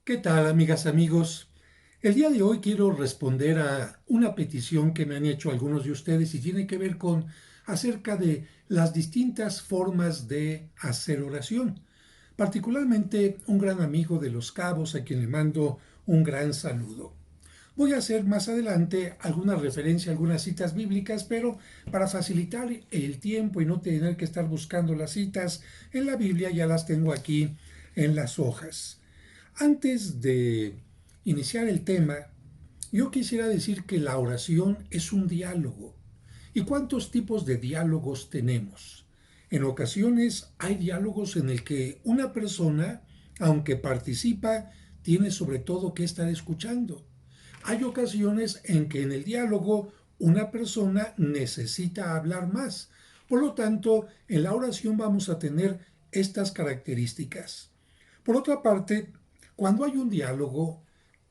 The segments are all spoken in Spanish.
¿Qué tal, amigas, amigos? El día de hoy quiero responder a una petición que me han hecho algunos de ustedes y tiene que ver con acerca de las distintas formas de hacer oración. Particularmente un gran amigo de Los Cabos a quien le mando un gran saludo. Voy a hacer más adelante alguna referencia a algunas citas bíblicas, pero para facilitar el tiempo y no tener que estar buscando las citas en la Biblia, ya las tengo aquí en las hojas. Antes de iniciar el tema, yo quisiera decir que la oración es un diálogo. ¿Y cuántos tipos de diálogos tenemos? En ocasiones hay diálogos en el que una persona, aunque participa, tiene sobre todo que estar escuchando. Hay ocasiones en que en el diálogo una persona necesita hablar más. Por lo tanto, en la oración vamos a tener estas características. Por otra parte, cuando hay un diálogo,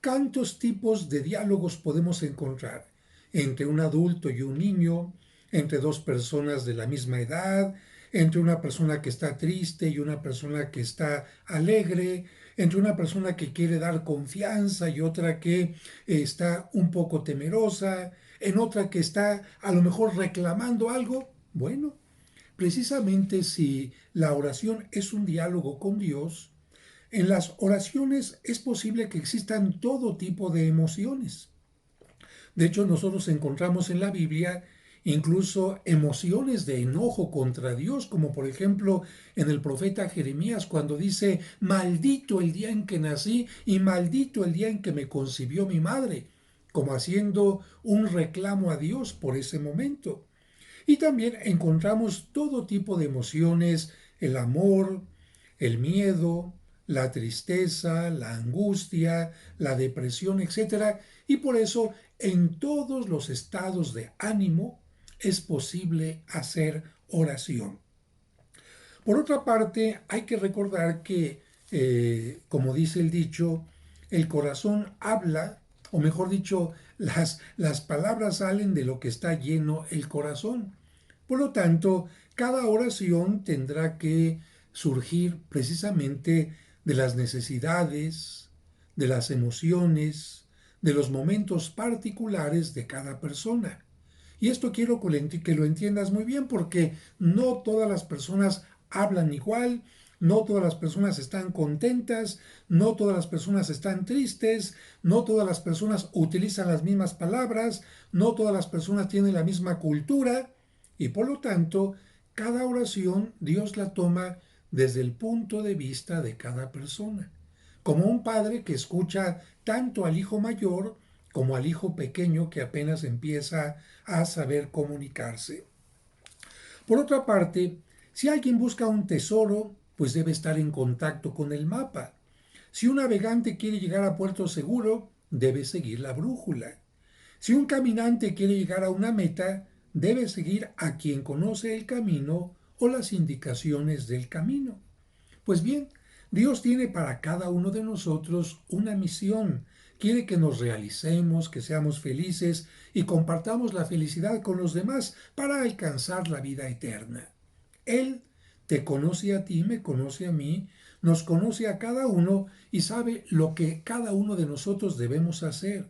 ¿cuántos tipos de diálogos podemos encontrar? Entre un adulto y un niño, entre dos personas de la misma edad, entre una persona que está triste y una persona que está alegre, entre una persona que quiere dar confianza y otra que está un poco temerosa, en otra que está a lo mejor reclamando algo. Bueno, precisamente si la oración es un diálogo con Dios, en las oraciones es posible que existan todo tipo de emociones. De hecho, nosotros encontramos en la Biblia incluso emociones de enojo contra Dios, como por ejemplo en el profeta Jeremías cuando dice, maldito el día en que nací y maldito el día en que me concibió mi madre, como haciendo un reclamo a Dios por ese momento. Y también encontramos todo tipo de emociones, el amor, el miedo, la tristeza, la angustia, la depresión, etcétera. Y por eso en todos los estados de ánimo es posible hacer oración. Por otra parte, hay que recordar que, como dice el dicho, el corazón habla, o mejor dicho, las palabras salen de lo que está lleno el corazón. Por lo tanto, cada oración tendrá que surgir precisamente de las necesidades, de las emociones, de los momentos particulares de cada persona. Y esto quiero que lo entiendas muy bien porque no todas las personas hablan igual, no todas las personas están contentas, no todas las personas están tristes, no todas las personas utilizan las mismas palabras, no todas las personas tienen la misma cultura y por lo tanto cada oración Dios la toma desde el punto de vista de cada persona. Como un padre que escucha tanto al hijo mayor como al hijo pequeño que apenas empieza a saber comunicarse. Por otra parte, si alguien busca un tesoro, pues debe estar en contacto con el mapa. Si un navegante quiere llegar a puerto seguro, debe seguir la brújula. Si un caminante quiere llegar a una meta, debe seguir a quien conoce el camino o las indicaciones del camino. Pues bien, Dios tiene para cada uno de nosotros una misión. Quiere que nos realicemos, que seamos felices y compartamos la felicidad con los demás para alcanzar la vida eterna. Él te conoce a ti, me conoce a mí, nos conoce a cada uno y sabe lo que cada uno de nosotros debemos hacer.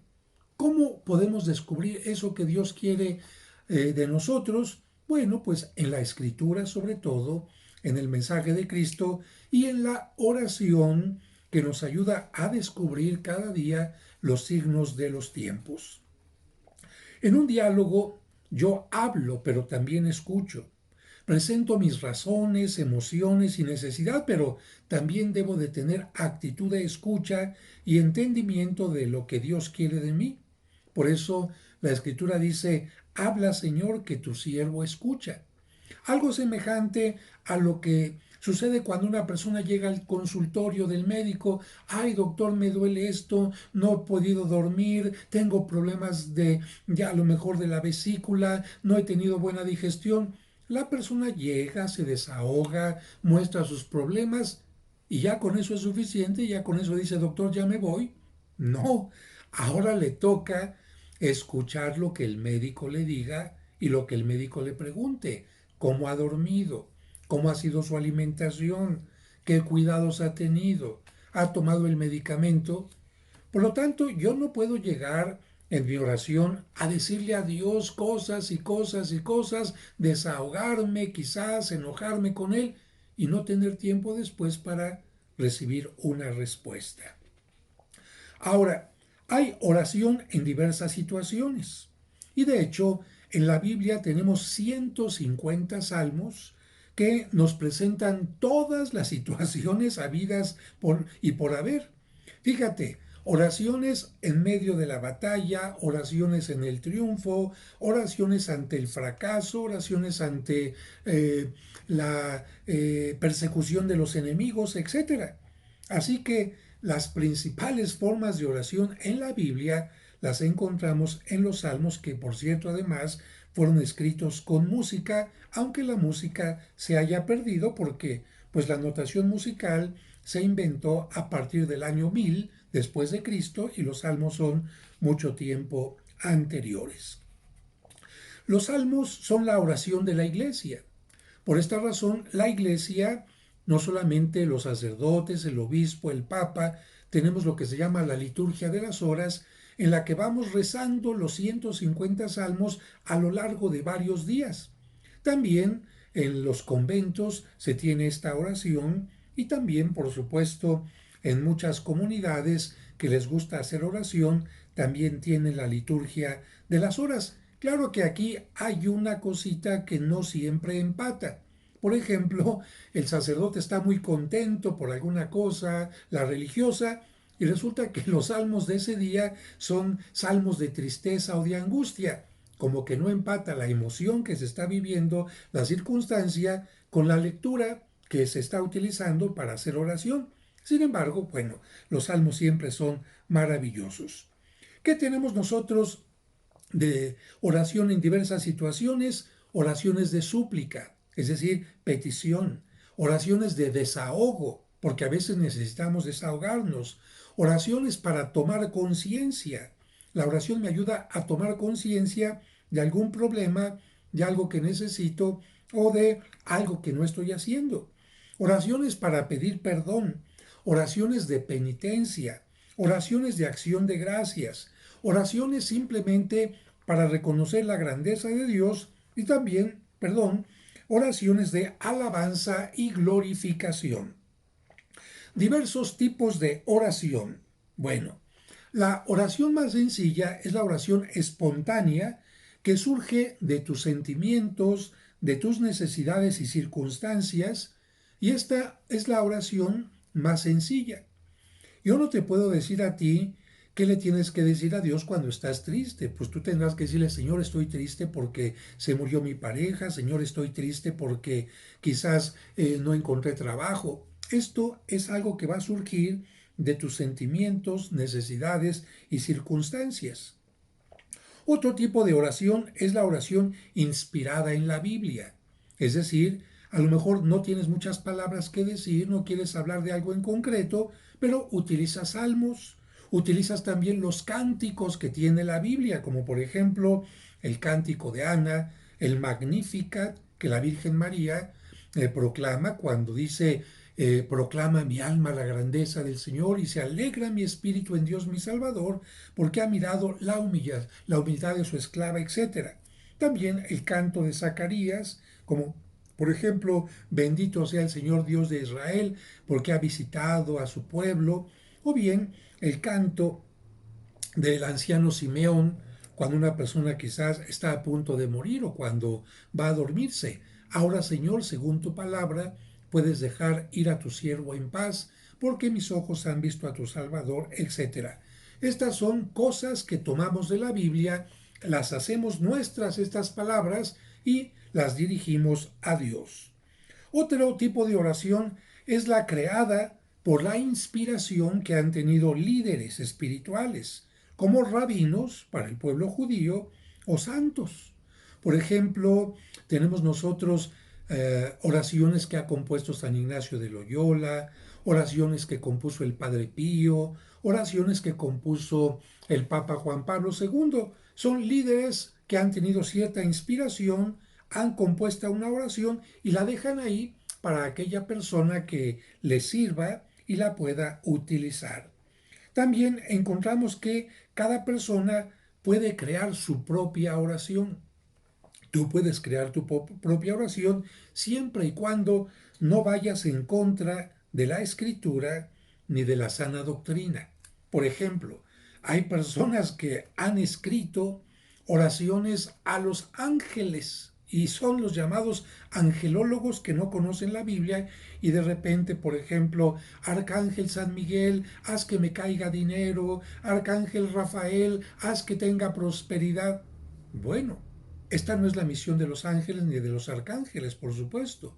¿Cómo podemos descubrir eso que Dios quiere de nosotros? Bueno, pues en la escritura sobre todo, en el mensaje de Cristo y en la oración que nos ayuda a descubrir cada día los signos de los tiempos. En un diálogo yo hablo, pero también escucho. Presento mis razones, emociones y necesidad, pero también debo de tener actitud de escucha y entendimiento de lo que Dios quiere de mí. Por eso la Escritura dice, habla Señor que tu siervo escucha. Algo semejante a lo que sucede cuando una persona llega al consultorio del médico, ay doctor, me duele esto, no he podido dormir, tengo problemas de ya a lo mejor de la vesícula, no he tenido buena digestión. La persona llega, se desahoga, muestra sus problemas y ya con eso es suficiente, ya con eso dice doctor, ya me voy. No, ahora le toca escuchar lo que el médico le diga y lo que el médico le pregunte, cómo ha dormido, cómo ha sido su alimentación, qué cuidados ha tenido, ha tomado el medicamento. Por lo tanto, yo no puedo llegar en mi oración a decirle a Dios cosas y cosas y cosas, desahogarme, quizás enojarme con Él y no tener tiempo después para recibir una respuesta. Ahora, hay oración en diversas situaciones. Y de hecho, en la Biblia tenemos 150 salmos que nos presentan todas las situaciones habidas y por haber. Fíjate, oraciones en medio de la batalla, oraciones en el triunfo, oraciones ante el fracaso, oraciones ante la persecución de los enemigos, etcétera. Así que las principales formas de oración en la Biblia las encontramos en los salmos que, por cierto, además fueron escritos con música, aunque la música se haya perdido porque pues la notación musical se inventó a partir del año 1000 después de Cristo y los salmos son mucho tiempo anteriores. Los salmos son la oración de la iglesia. Por esta razón, la iglesia, no solamente los sacerdotes, el obispo, el papa, tenemos lo que se llama la liturgia de las horas, en la que vamos rezando los 150 salmos a lo largo de varios días. También en los conventos se tiene esta oración y también, por supuesto, en muchas comunidades que les gusta hacer oración, también tienen la liturgia de las horas. Claro que aquí hay una cosita que no siempre empata. Por ejemplo, el sacerdote está muy contento por alguna cosa, la religiosa, y resulta que los salmos de ese día son salmos de tristeza o de angustia, como que no empata la emoción que se está viviendo, la circunstancia, con la lectura que se está utilizando para hacer oración. Sin embargo, bueno, los salmos siempre son maravillosos. ¿Qué tenemos nosotros de oración en diversas situaciones? Oraciones de súplica, es decir, petición, oraciones de desahogo, porque a veces necesitamos desahogarnos, oraciones para tomar conciencia. La oración me ayuda a tomar conciencia de algún problema, de algo que necesito o de algo que no estoy haciendo. Oraciones para pedir perdón, oraciones de penitencia, oraciones de acción de gracias, oraciones simplemente para reconocer la grandeza de Dios y también, oraciones de alabanza y glorificación. Diversos tipos de oración. Bueno, la oración más sencilla es la oración espontánea que surge de tus sentimientos, de tus necesidades y circunstancias, y esta es la oración más sencilla. Yo no te puedo decir a ti qué le tienes que decir a Dios cuando estás triste. Pues tú tendrás que decirle, Señor, estoy triste porque se murió mi pareja, Señor, estoy triste porque quizás no encontré trabajo. Esto es algo que va a surgir de tus sentimientos, necesidades y circunstancias. Otro tipo de oración es la oración inspirada en la Biblia. Es decir, a lo mejor no tienes muchas palabras que decir, no quieres hablar de algo en concreto, pero utilizas salmos, utilizas también los cánticos que tiene la Biblia, como por ejemplo el cántico de Ana, el Magnificat, que la Virgen María proclama cuando dice, proclama mi alma la grandeza del Señor y se alegra mi espíritu en Dios mi Salvador, porque ha mirado la humildad de su esclava, etc. También el canto de Zacarías, como por ejemplo, bendito sea el Señor Dios de Israel, porque ha visitado a su pueblo, o bien el canto del anciano Simeón, cuando una persona quizás está a punto de morir o cuando va a dormirse. Ahora, Señor, según tu palabra, puedes dejar ir a tu siervo en paz, porque mis ojos han visto a tu Salvador, etc. Estas son cosas que tomamos de la Biblia, las hacemos nuestras estas palabras y las dirigimos a Dios. Otro tipo de oración es la creada por la inspiración que han tenido líderes espirituales, como rabinos para el pueblo judío o santos. Por ejemplo, tenemos nosotros oraciones que ha compuesto San Ignacio de Loyola, oraciones que compuso el Padre Pío, oraciones que compuso el Papa Juan Pablo II. Son líderes que han tenido cierta inspiración, han compuesto una oración y la dejan ahí para aquella persona que les sirva y la pueda utilizar. También encontramos que cada persona puede crear su propia oración. Tú puedes crear tu propia oración siempre y cuando no vayas en contra de la escritura ni de la sana doctrina. Por ejemplo, hay personas que han escrito oraciones a los ángeles y son los llamados angelólogos que no conocen la Biblia y de repente, por ejemplo, Arcángel San Miguel, haz que me caiga dinero, Arcángel Rafael, haz que tenga prosperidad. Bueno, esta no es la misión de los ángeles ni de los arcángeles, por supuesto.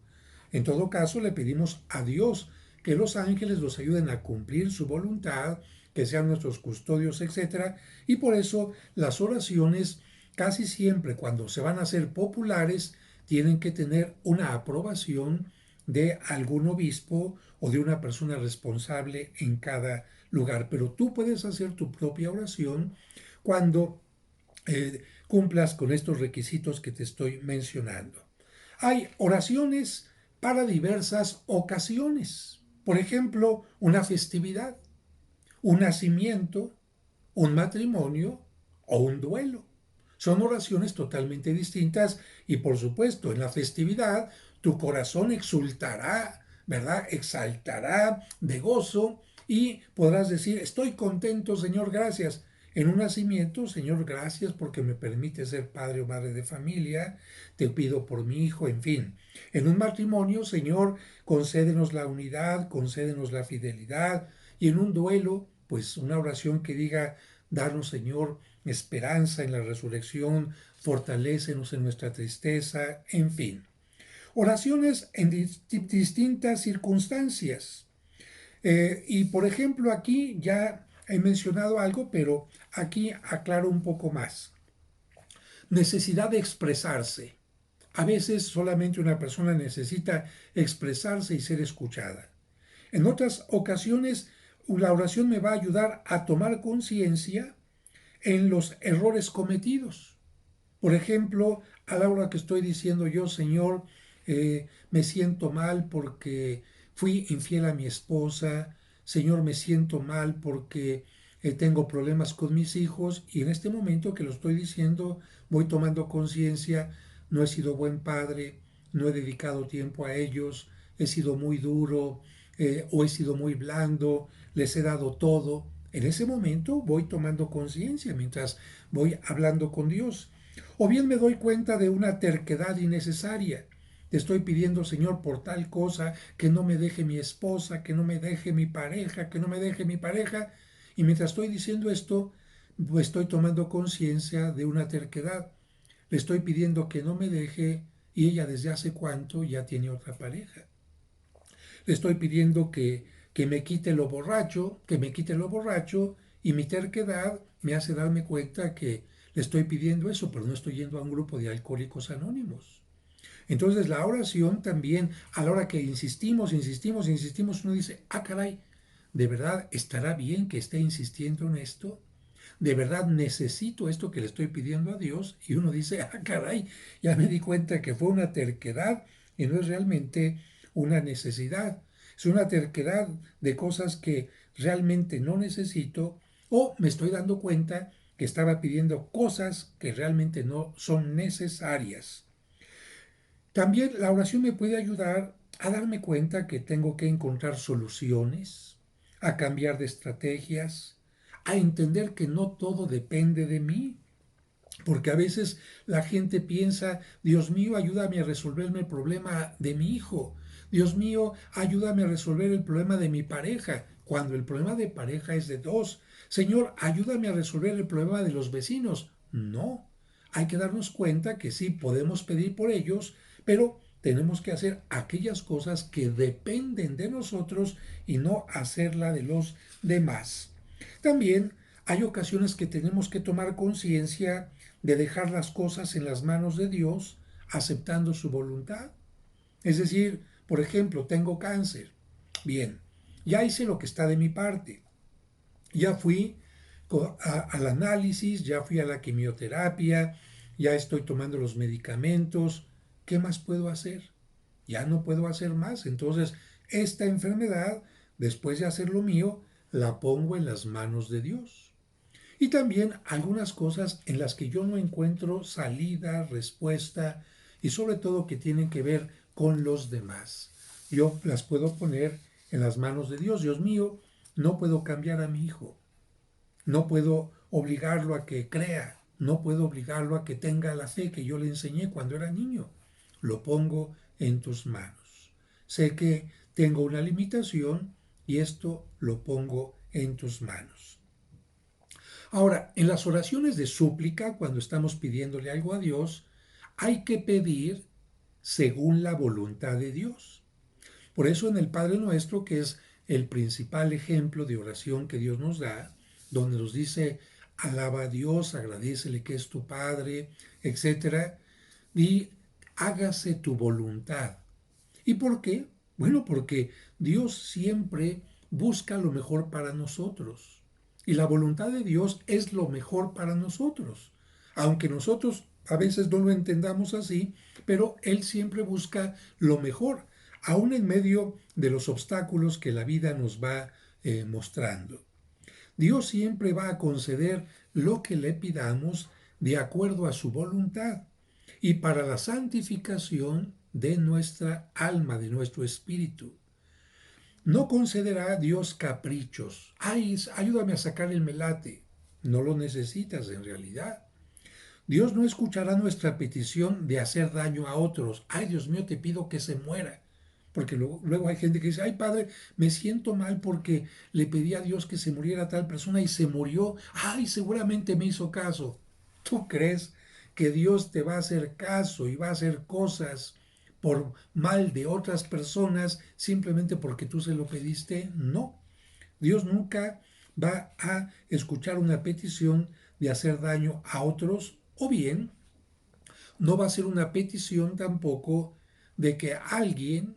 En todo caso, le pedimos a Dios que los ángeles los ayuden a cumplir su voluntad, que sean nuestros custodios, etcétera. Y por eso las oraciones casi siempre cuando se van a hacer populares tienen que tener una aprobación de algún obispo o de una persona responsable en cada lugar. Pero tú puedes hacer tu propia oración cuando cumplas con estos requisitos que te estoy mencionando. Hay oraciones para diversas ocasiones. Por ejemplo, una festividad, un nacimiento, un matrimonio o un duelo. Son oraciones totalmente distintas y por supuesto en la festividad tu corazón exultará, ¿verdad? Exaltará de gozo y podrás decir, estoy contento, Señor, gracias. En un nacimiento, Señor, gracias porque me permite ser padre o madre de familia, te pido por mi hijo, en fin. En un matrimonio, Señor, concédenos la unidad, concédenos la fidelidad. Y en un duelo, pues una oración que diga, danos, Señor, esperanza en la resurrección, fortalécenos en nuestra tristeza, en fin. Oraciones en distintas circunstancias. Y por ejemplo, aquí ya he mencionado algo, pero aquí aclaro un poco más. Necesidad de expresarse. A veces solamente una persona necesita expresarse y ser escuchada. En otras ocasiones, la oración me va a ayudar a tomar conciencia en los errores cometidos. Por ejemplo, a la hora que estoy diciendo yo, Señor, me siento mal porque fui infiel a mi esposa, Señor, me siento mal porque tengo problemas con mis hijos y en este momento que lo estoy diciendo voy tomando conciencia, no he sido buen padre, no he dedicado tiempo a ellos, he sido muy duro o he sido muy blando, les he dado todo. En ese momento voy tomando conciencia mientras voy hablando con Dios. O bien me doy cuenta de una terquedad innecesaria. Te estoy pidiendo, Señor, por tal cosa, que no me deje mi esposa, que no me deje mi pareja, que no me deje mi pareja. Y mientras estoy diciendo esto, pues estoy tomando conciencia de una terquedad. Le estoy pidiendo que no me deje y ella desde hace cuánto ya tiene otra pareja. Le estoy pidiendo que me quite lo borracho, que me quite lo borracho y mi terquedad me hace darme cuenta que le estoy pidiendo eso, pero no estoy yendo a un grupo de alcohólicos anónimos. Entonces la oración también, a la hora que insistimos, uno dice, ah, caray, ¿de verdad estará bien que esté insistiendo en esto? ¿De verdad necesito esto que le estoy pidiendo a Dios? Y uno dice, ah, caray, ya me di cuenta que fue una terquedad y no es realmente una necesidad. Es una terquedad de cosas que realmente no necesito o me estoy dando cuenta que estaba pidiendo cosas que realmente no son necesarias. También la oración me puede ayudar a darme cuenta que tengo que encontrar soluciones, a cambiar de estrategias, a entender que no todo depende de mí. Porque a veces la gente piensa, Dios mío, ayúdame a resolverme el problema de mi hijo. Dios mío, ayúdame a resolver el problema de mi pareja, cuando el problema de pareja es de dos. Señor, ayúdame a resolver el problema de los vecinos. No, hay que darnos cuenta que sí podemos pedir por ellos, pero tenemos que hacer aquellas cosas que dependen de nosotros y no hacerla de los demás. También hay ocasiones que tenemos que tomar conciencia de dejar las cosas en las manos de Dios, aceptando su voluntad. Es decir, por ejemplo, tengo cáncer. Bien, ya hice lo que está de mi parte. Ya fui al análisis, ya fui a la quimioterapia, ya estoy tomando los medicamentos. ¿Qué más puedo hacer? Ya no puedo hacer más. Entonces, esta enfermedad Después de hacer lo mío, la pongo en las manos de Dios. Y también algunas cosas en las que yo no encuentro salida, respuesta y sobre todo que tienen que ver con los demás. Yo las puedo poner en las manos de Dios. Dios mío, no puedo cambiar a mi hijo. No puedo obligarlo a que crea. No puedo obligarlo a que tenga la fe que yo le enseñé cuando era niño. Lo pongo en tus manos. Sé que tengo una limitación y esto lo pongo en tus manos. Ahora, en las oraciones de súplica, cuando estamos pidiéndole algo a Dios, hay que pedir según la voluntad de Dios. Por eso en el Padre Nuestro, que es el principal ejemplo de oración que Dios nos da, donde nos dice, alaba a Dios, agradecele que es tu Padre, etcétera, y hágase tu voluntad. ¿Y por qué? Bueno, porque Dios siempre busca lo mejor para nosotros. Y la voluntad de Dios es lo mejor para nosotros. Aunque nosotros a veces no lo entendamos así, pero Él siempre busca lo mejor, aún en medio de los obstáculos que la vida nos va mostrando. Dios siempre va a conceder lo que le pidamos de acuerdo a su voluntad y para la santificación de nuestra alma, de nuestro espíritu. No concederá a Dios caprichos. Ay, ayúdame a sacar el melate. No lo necesitas en realidad. Dios no escuchará nuestra petición de hacer daño a otros. Ay, Dios mío, te pido que se muera. Porque luego hay gente que dice, ay padre, me siento mal porque le pedí a Dios que se muriera tal persona y se murió. Ay, seguramente me hizo caso. ¿Tú crees que Dios te va a hacer caso y va a hacer cosas por mal de otras personas simplemente porque tú se lo pediste? No. Dios nunca va a escuchar una petición de hacer daño a otros o bien no va a ser una petición tampoco de que alguien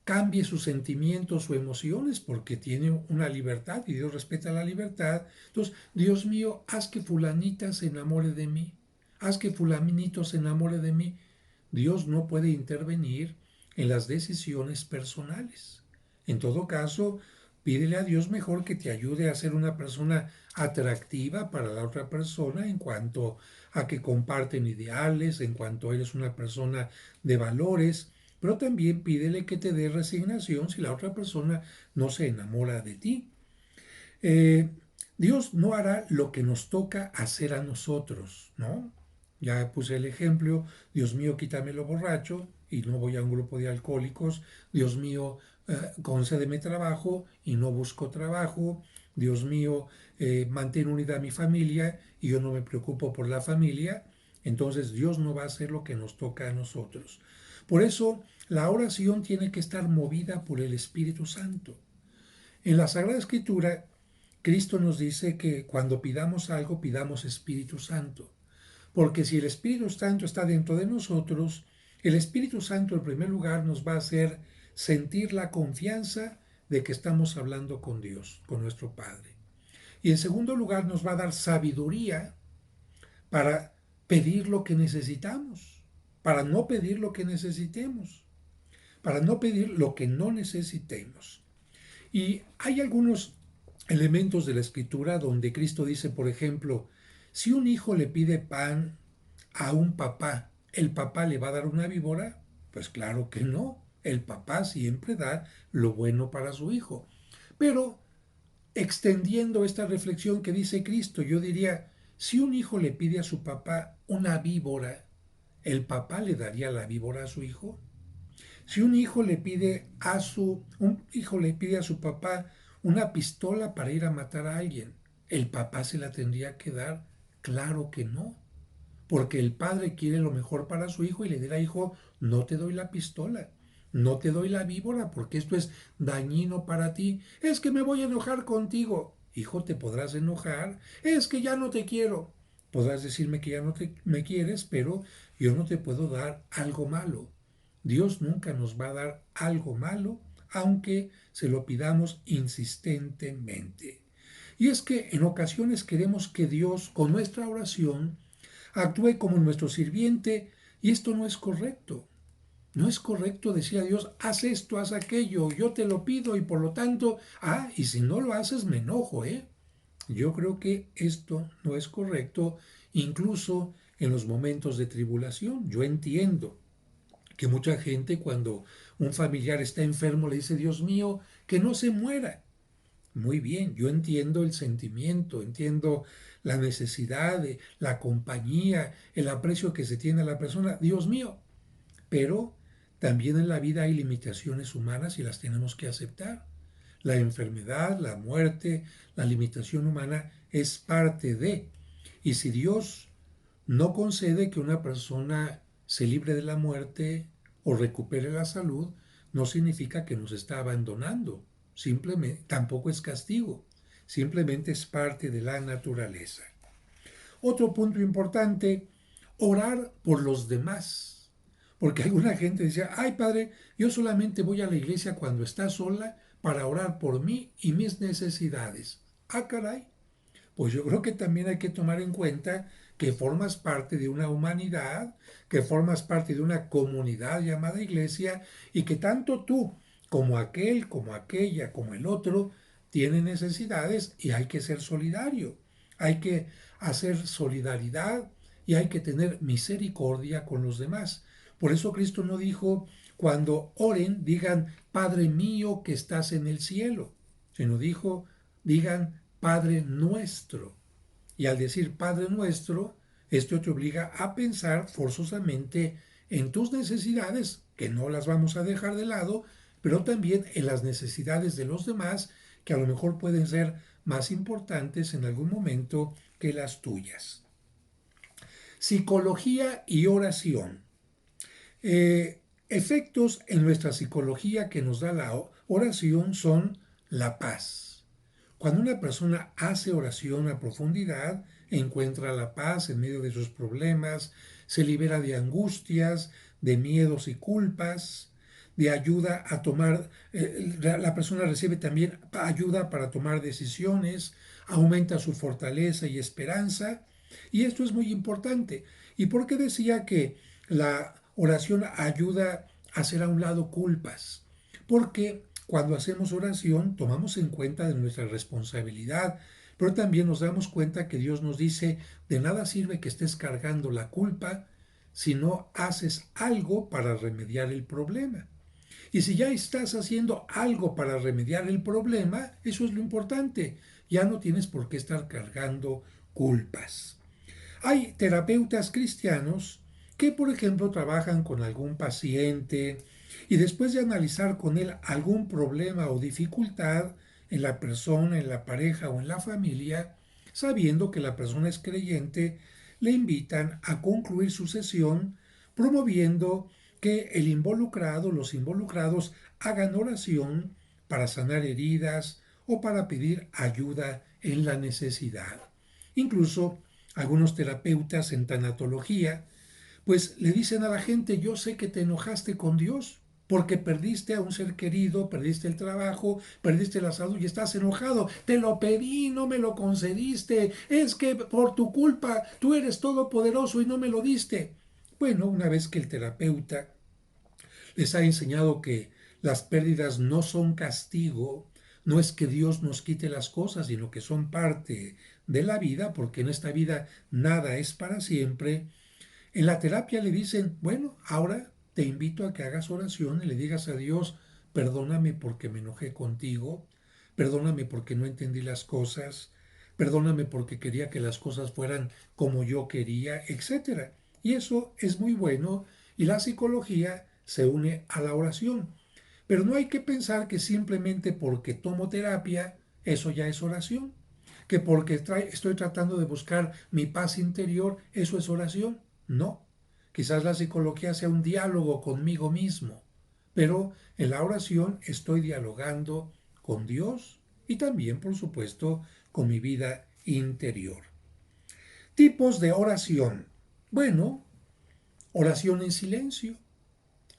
cambie sus sentimientos o emociones porque tiene una libertad y Dios respeta la libertad. Entonces, Dios mío, haz que fulanita se enamore de mí, haz que fulanito se enamore de mí. Dios no puede intervenir en las decisiones personales. En todo caso, pídele a Dios mejor que te ayude a ser una persona atractiva para la otra persona en cuanto a que comparten ideales, en cuanto eres una persona de valores, pero también pídele que te dé resignación si la otra persona no se enamora de ti. Eh, Dios no hará lo que nos toca hacer a nosotros, ¿no? Ya puse el ejemplo, Dios mío, quítame lo borracho y no voy a un grupo de alcohólicos, Dios mío, concédeme trabajo y no busco trabajo, Dios mío, mantén unida a mi familia y yo no me preocupo por la familia, entonces Dios no va a hacer lo que nos toca a nosotros. Por eso la oración tiene que estar movida por el Espíritu Santo. En la Sagrada Escritura, Cristo nos dice que cuando pidamos algo, pidamos Espíritu Santo. Porque si el Espíritu Santo está dentro de nosotros, el Espíritu Santo en primer lugar nos va a hacer sentir la confianza de que estamos hablando con Dios, con nuestro Padre. Y en segundo lugar nos va a dar sabiduría para pedir lo que necesitamos, para no pedir lo que necesitemos, para no pedir lo que no necesitemos. Y hay algunos elementos de la escritura donde Cristo dice, por ejemplo, si un hijo le pide pan a un papá, ¿el papá le va a dar una víbora? Pues claro que no. El papá siempre da lo bueno para su hijo. Pero extendiendo esta reflexión que dice Cristo, yo diría, si un hijo le pide a su papá una víbora, ¿el papá le daría la víbora a su hijo? Si un hijo le pide a su papá una pistola para ir a matar a alguien, ¿el papá se la tendría que dar? Claro que no, porque el padre quiere lo mejor para su hijo y le dirá, hijo, no te doy la pistola, no te doy la víbora, porque esto es dañino para ti. Es que me voy a enojar contigo. Hijo, te podrás enojar. Es que ya no te quiero. Podrás decirme que ya no me quieres, pero yo no te puedo dar algo malo. Dios nunca nos va a dar algo malo, aunque se lo pidamos insistentemente. Y es que en ocasiones queremos que Dios, con nuestra oración, actúe como nuestro sirviente y esto no es correcto. No es correcto decir a Dios, haz esto, haz aquello, yo te lo pido y por lo tanto, y si no lo haces me enojo, ¿eh? Yo creo que esto no es correcto, incluso en los momentos de tribulación. Yo entiendo que mucha gente cuando un familiar está enfermo le dice, Dios mío, que no se muera. Muy bien, yo entiendo el sentimiento, entiendo la necesidad de la compañía, el aprecio que se tiene a la persona, Dios mío, pero también en la vida hay limitaciones humanas y las tenemos que aceptar. La enfermedad, la muerte, la limitación humana es parte de. Y si Dios no concede que una persona se libre de la muerte o recupere la salud, no significa que nos está abandonando. Simplemente, tampoco es castigo. Simplemente es parte de la naturaleza. Otro punto importante, orar por los demás. Porque alguna gente decía, ay padre, yo solamente voy a la iglesia cuando está sola para orar por mí y mis necesidades. Ah, caray. Pues yo creo que también hay que tomar en cuenta que formas parte de una humanidad, que formas parte de una comunidad llamada iglesia y que tanto tú como aquel, como aquella, como el otro, tienen necesidades y hay que ser solidario. Hay que hacer solidaridad y hay que tener misericordia con los demás. Por eso Cristo no dijo, cuando oren, digan, Padre mío que estás en el cielo, sino dijo, digan, Padre nuestro. Y al decir Padre nuestro, esto te obliga a pensar forzosamente en tus necesidades, que no las vamos a dejar de lado, pero también en las necesidades de los demás, que a lo mejor pueden ser más importantes en algún momento que las tuyas. Psicología y oración. Efectos en nuestra psicología que nos da la oración son la paz. Cuando una persona hace oración a profundidad, encuentra la paz en medio de sus problemas, se libera de angustias, de miedos y culpas, de ayuda a tomar, la persona recibe también ayuda para tomar decisiones, aumenta su fortaleza y esperanza, y esto es muy importante. ¿Y por qué decía que la oración ayuda a hacer a un lado culpas? Porque cuando hacemos oración tomamos en cuenta de nuestra responsabilidad, pero también nos damos cuenta que Dios nos dice, de nada sirve que estés cargando la culpa si no haces algo para remediar el problema. Y si ya estás haciendo algo para remediar el problema, eso es lo importante. Ya no tienes por qué estar cargando culpas. Hay terapeutas cristianos que, por ejemplo, trabajan con algún paciente y después de analizar con él algún problema o dificultad en la persona, en la pareja o en la familia, sabiendo que la persona es creyente, le invitan a concluir su sesión promoviendo que el involucrado, los involucrados, hagan oración para sanar heridas o para pedir ayuda en la necesidad. Incluso algunos terapeutas en tanatología, pues le dicen a la gente, yo sé que te enojaste con Dios porque perdiste a un ser querido, perdiste el trabajo, perdiste la salud y estás enojado. Te lo pedí, no me lo concediste. Es que por tu culpa tú eres todopoderoso y no me lo diste. Bueno, una vez que el terapeuta les ha enseñado que las pérdidas no son castigo, no es que Dios nos quite las cosas, sino que son parte de la vida, porque en esta vida nada es para siempre. En la terapia le dicen, bueno, ahora te invito a que hagas oración y le digas a Dios, perdóname porque me enojé contigo, perdóname porque no entendí las cosas, perdóname porque quería que las cosas fueran como yo quería, etcétera. Y eso es muy bueno y la psicología se une a la oración. Pero no hay que pensar que simplemente porque tomo terapia, eso ya es oración. Que porque estoy tratando de buscar mi paz interior, eso es oración. No. Quizás la psicología sea un diálogo conmigo mismo. Pero en la oración estoy dialogando con Dios y también, por supuesto, con mi vida interior. Tipos de oración. Bueno, oración en silencio.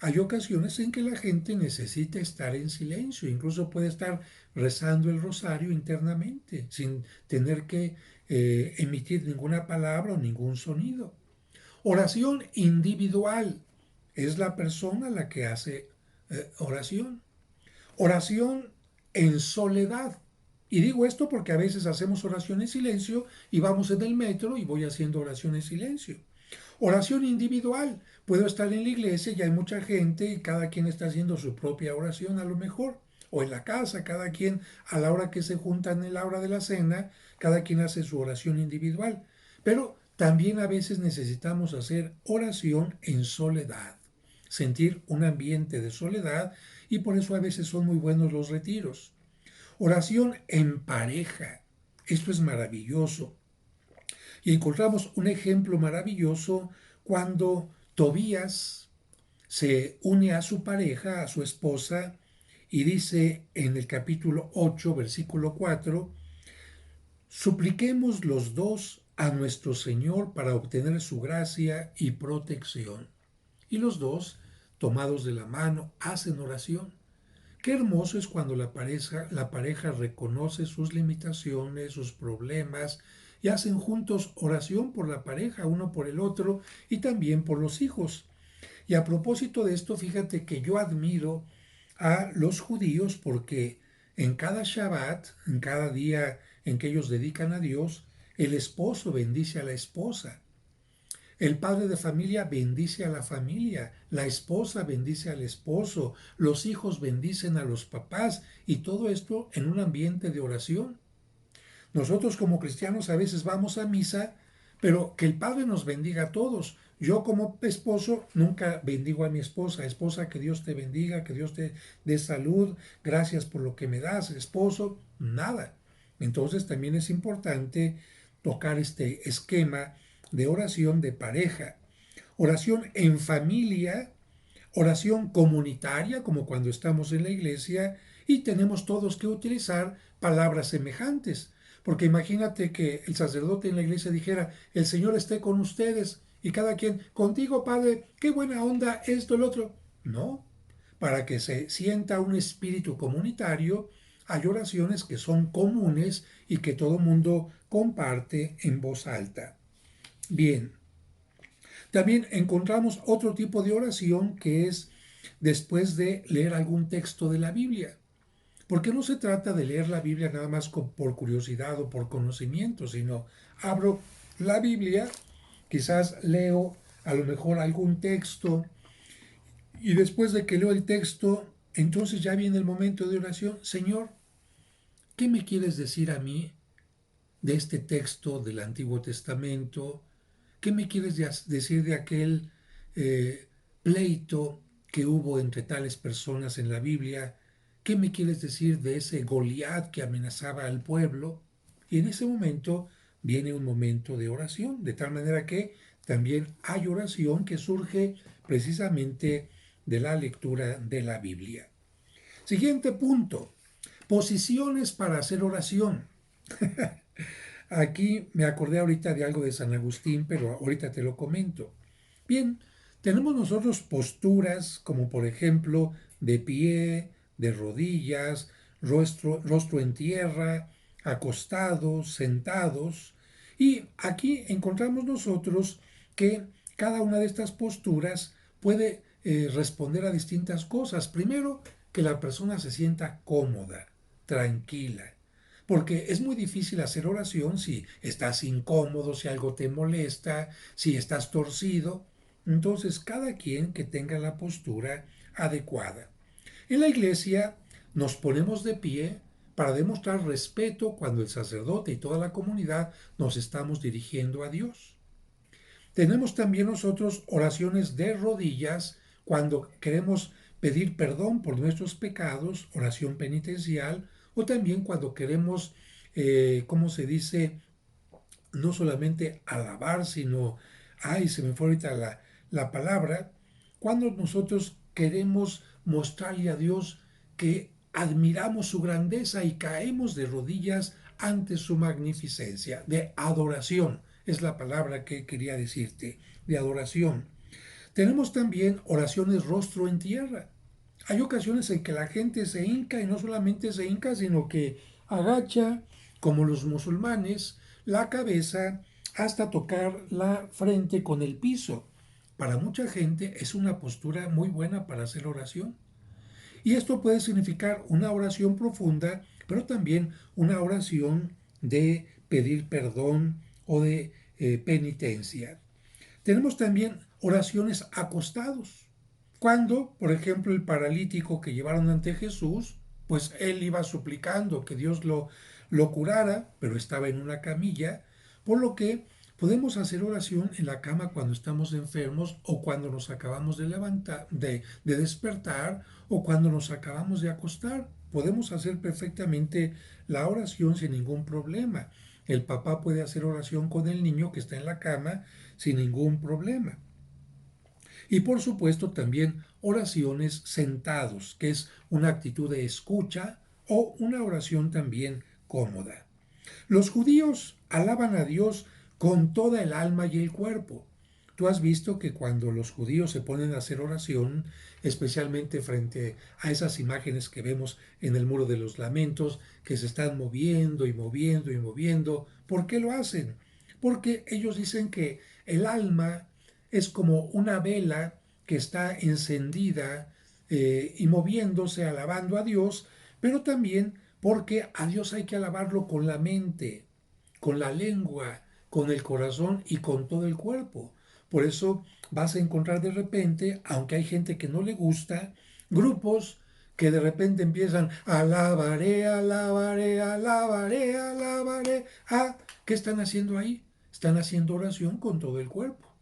Hay ocasiones en que la gente necesita estar en silencio, incluso puede estar rezando el rosario internamente, sin tener que emitir ninguna palabra o ningún sonido. Oración individual. es la persona la que hace oración. Oración en soledad. Y digo esto porque a veces hacemos oración en silencio y vamos en el metro y voy haciendo oración en silencio. Oración individual. Puedo estar en la iglesia y hay mucha gente y cada quien está haciendo su propia oración a lo mejor. O en la casa, cada quien a la hora que se juntan en la hora de la cena, cada quien hace su oración individual. Pero también a veces necesitamos hacer oración en soledad, sentir un ambiente de soledad y por eso a veces son muy buenos los retiros. Oración en pareja. Esto es maravilloso. Y encontramos un ejemplo maravilloso cuando Tobías se une a su pareja, a su esposa, y dice en el capítulo 8, versículo 4, supliquemos los dos a nuestro Señor para obtener su gracia y protección. Y los dos, tomados de la mano, hacen oración. Qué hermoso es cuando la pareja reconoce sus limitaciones, sus problemas, y hacen juntos oración por la pareja, uno por el otro, y también por los hijos. Y a propósito de esto, fíjate que yo admiro a los judíos porque en cada Shabbat, en cada día en que ellos dedican a Dios, el esposo bendice a la esposa. El padre de familia bendice a la familia, la esposa bendice al esposo, los hijos bendicen a los papás y todo esto en un ambiente de oración. Nosotros como cristianos a veces vamos a misa, pero que el Padre nos bendiga a todos. Yo como esposo nunca bendigo a mi esposa. Esposa, que Dios te bendiga, que Dios te dé salud, gracias por lo que me das. Esposo, nada. Entonces también es importante tocar este esquema de oración de pareja. Oración en familia, oración comunitaria, como cuando estamos en la iglesia, y tenemos todos que utilizar palabras semejantes. Porque imagínate que el sacerdote en la iglesia dijera, el Señor esté con ustedes, y cada quien, contigo, Padre, qué buena onda, esto, el otro. No, para que se sienta un espíritu comunitario, hay oraciones que son comunes y que todo mundo comparte en voz alta. Bien, también encontramos otro tipo de oración que es después de leer algún texto de la Biblia. Porque no se trata de leer la Biblia nada más por curiosidad o por conocimiento, sino abro la Biblia, quizás leo a lo mejor algún texto y después de que leo el texto, entonces ya viene el momento de oración. Señor, ¿qué me quieres decir a mí de este texto del Antiguo Testamento? ¿Qué me quieres decir de aquel pleito que hubo entre tales personas en la Biblia? ¿Qué me quieres decir de ese Goliat que amenazaba al pueblo? Y en ese momento viene un momento de oración, de tal manera que también hay oración que surge precisamente de la lectura de la Biblia. Siguiente punto, posiciones para hacer oración. Aquí me acordé ahorita de algo de San Agustín, pero ahorita te lo comento. Bien, tenemos nosotros posturas como por ejemplo de pie, de rodillas, rostro en tierra, acostados, sentados. Y aquí encontramos nosotros que cada una de estas posturas puede responder a distintas cosas. Primero, que la persona se sienta cómoda, tranquila. Porque es muy difícil hacer oración si estás incómodo, si algo te molesta, si estás torcido. Entonces, cada quien que tenga la postura adecuada. En la iglesia nos ponemos de pie para demostrar respeto cuando el sacerdote y toda la comunidad nos estamos dirigiendo a Dios. Tenemos también nosotros oraciones de rodillas cuando queremos pedir perdón por nuestros pecados, oración penitencial, o también cuando queremos, ¿cómo se dice? No solamente alabar, sino, ay, se me fue ahorita la palabra, cuando nosotros queremos mostrarle a Dios que admiramos su grandeza y caemos de rodillas ante su magnificencia, de adoración, es la palabra que quería decirte, de adoración. Tenemos también oraciones rostro en tierra. Hay ocasiones en que la gente se hinca y no solamente se hinca, sino que agacha, como los musulmanes, la cabeza hasta tocar la frente con el piso. para mucha gente es una postura muy buena para hacer oración. Y esto puede significar una oración profunda, pero también una oración de pedir perdón o de penitencia. Tenemos también oraciones acostados. Cuando, por ejemplo, el paralítico que llevaron ante Jesús, pues él iba suplicando que Dios lo curara, pero estaba en una camilla, por lo que podemos hacer oración en la cama cuando estamos enfermos o cuando nos acabamos de levantar, de despertar o cuando nos acabamos de acostar. Podemos hacer perfectamente la oración sin ningún problema. El papá puede hacer oración con el niño que está en la cama sin ningún problema. Y por supuesto también oraciones sentados, que es una actitud de escucha o una oración también cómoda. Los judíos alaban a Dios con toda el alma y el cuerpo. Tú has visto que cuando los judíos se ponen a hacer oración, especialmente frente a esas imágenes que vemos en el Muro de los Lamentos, que se están moviendo y moviendo y moviendo, ¿por qué lo hacen? Porque ellos dicen que el alma es como una vela que está encendida y moviéndose, alabando a Dios, pero también porque a Dios hay que alabarlo con la mente, con la lengua, con el corazón y con todo el cuerpo. Por eso vas a encontrar de repente, aunque hay gente que no le gusta, grupos que de repente empiezan alabaré, alabaré, alabaré, alabaré. Ah, ¿qué están haciendo ahí? Están haciendo oración con todo el cuerpo.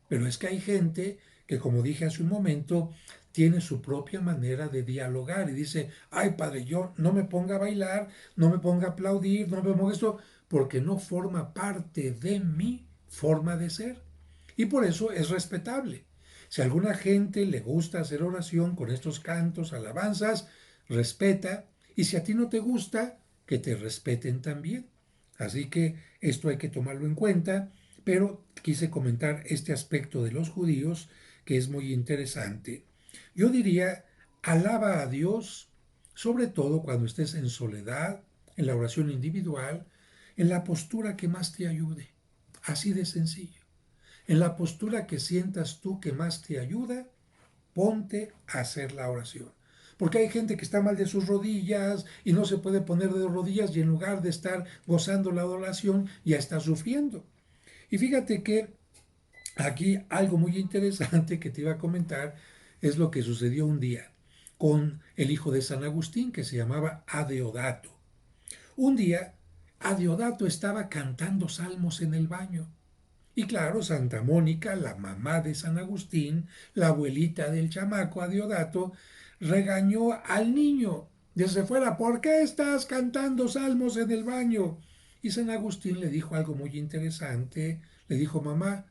Pero es que hay gente que, como dije hace un momento, tiene su propia manera de dialogar y dice, ay padre, yo no me ponga a bailar, no me ponga a aplaudir, no me ponga esto, porque no forma parte de mi forma de ser. Y por eso es respetable. Si a alguna gente le gusta hacer oración con estos cantos, alabanzas, respeta. Y si a ti no te gusta, que te respeten también. Así que esto hay que tomarlo en cuenta, pero quise comentar este aspecto de los judíos que es muy interesante. Yo diría, alaba a Dios, sobre todo cuando estés en soledad, en la oración individual, en la postura que más te ayude. Así de sencillo. En la postura que sientas tú que más te ayuda, ponte a hacer la oración. Porque hay gente que está mal de sus rodillas y no se puede poner de rodillas y en lugar de estar gozando la adoración ya está sufriendo. Y fíjate que aquí algo muy interesante que te iba a comentar es lo que sucedió un día con el hijo de San Agustín que se llamaba Adeodato. Un día Adeodato estaba cantando salmos en el baño. Y claro, Santa Mónica, la mamá de San Agustín, la abuelita del chamaco Adeodato, regañó al niño desde fuera, ¿por qué estás cantando salmos en el baño? Y San Agustín le dijo algo muy interesante, le dijo, mamá,